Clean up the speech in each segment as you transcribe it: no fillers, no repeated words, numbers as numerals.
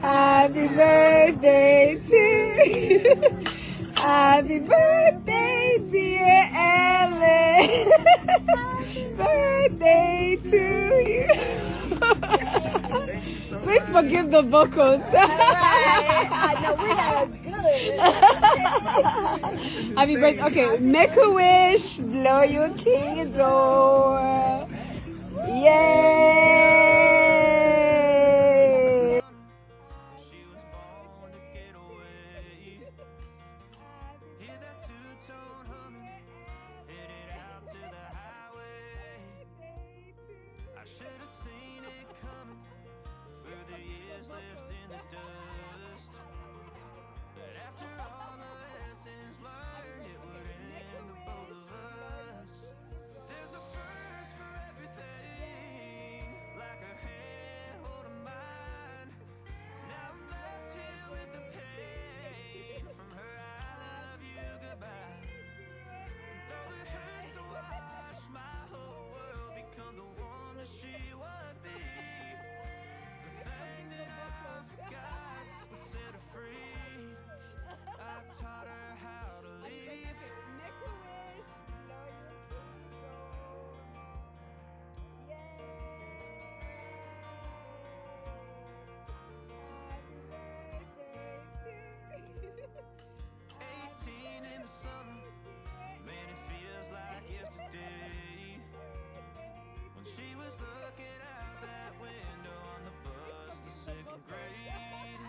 Happy birthday to you. Happy birthday, dear Ellen. Birthday to you. Please forgive the vocals. Alright. No, we're not as good. Happy birthday. Okay, make a wish, blow your candle. Yay! She was born to get away. Hear that two-tone humming, headed out to the highway. I should have seen it coming through the years left in the dust. But after all the lessons learned, it would end the both of us. There's a first for everything, like a hand holding mine. Now I'm left here with the pain from her I love you goodbye. Though it hurts to watch my whole world become the woman she would be. The thing that I forgot would set her free. I taught her how to leave. Make a wish, blow your candle. Happy birthday to you. 18 in the summer, man, it feels like yesterday. When she was looking out that window on the bus to second grade.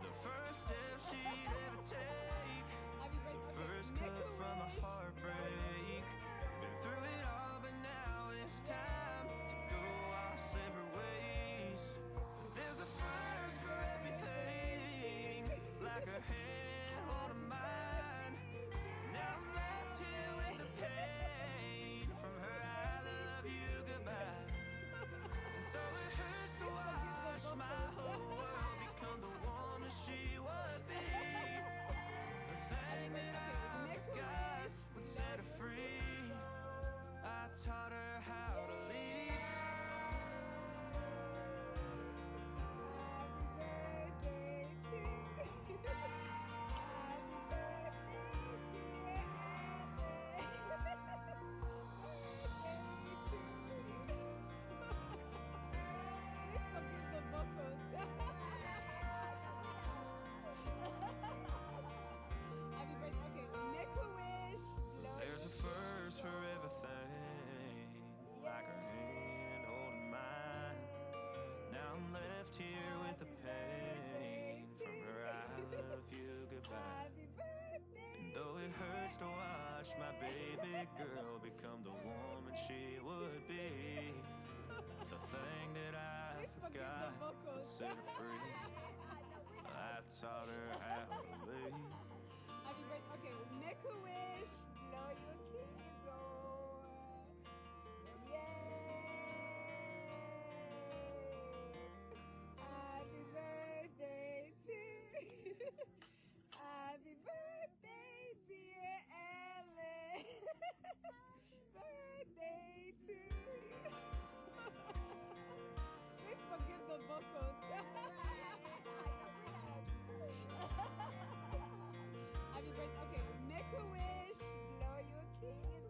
The first step she'd ever take, the first cut from a heartbreak. Been through it all, but now it's time to go our separate ways. There's a first for everything, like a hand holding mine. Now I'm left here with the pain from her I love you goodbye. Though it hurts to watch my whole world become the woman she would be. The thing that I forgot would set her free. I taught her how to leave. There's a first for everything, like her hand holding mine. Now I'm left here with the pain from her I love you goodbye. And though it hurts to watch my baby girl become the woman she would be, the thing that I forgot would set her free. I taught her how to leave. Happy birthday. Okay, make a wish, blow your candle. Yay! Happy birthday to you. Happy birthday, dear Ellen. Birthday to you. Please forgive the vocals. Happy birthday. Okay, make a wish, blow your candle.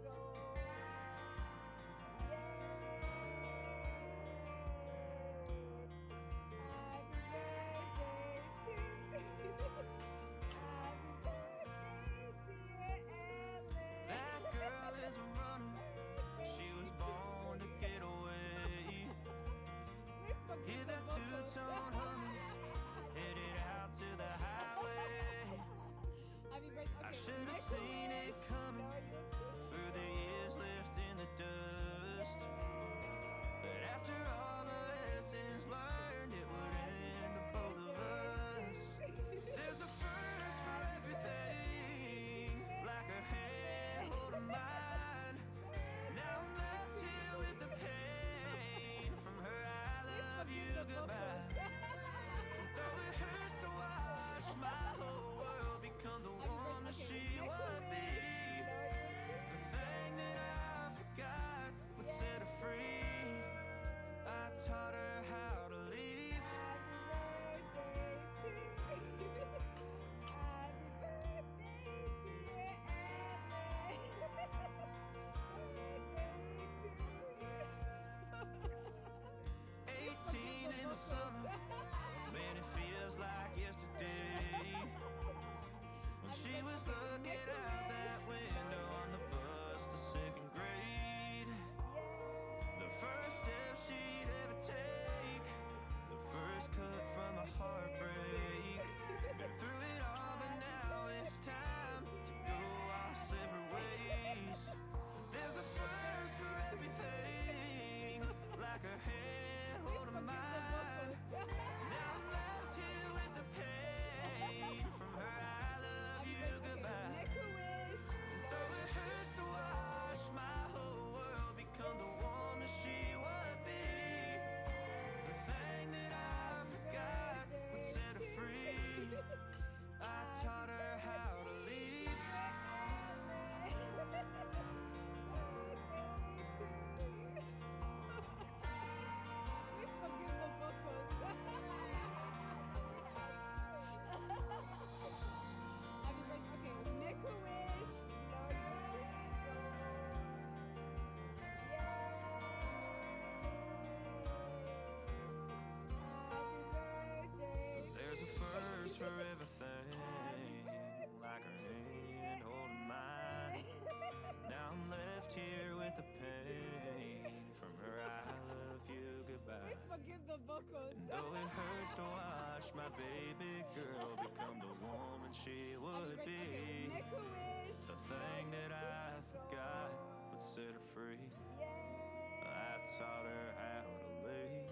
my baby girl become the woman she would be. Make a wish. The thing that I forgot would set her free. I taught her how to live.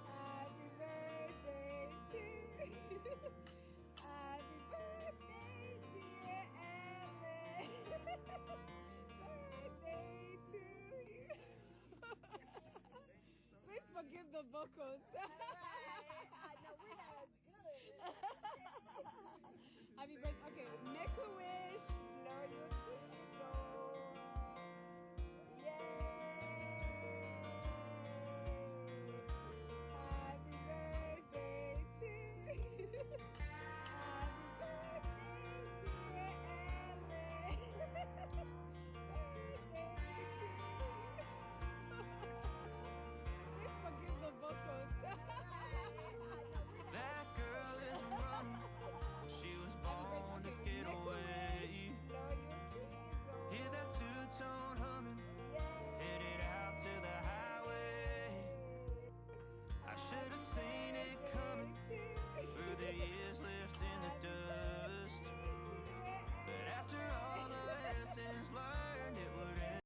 Happy birthday to you. Happy birthday, dear Ellen. Birthday to you. Please forgive the vocals.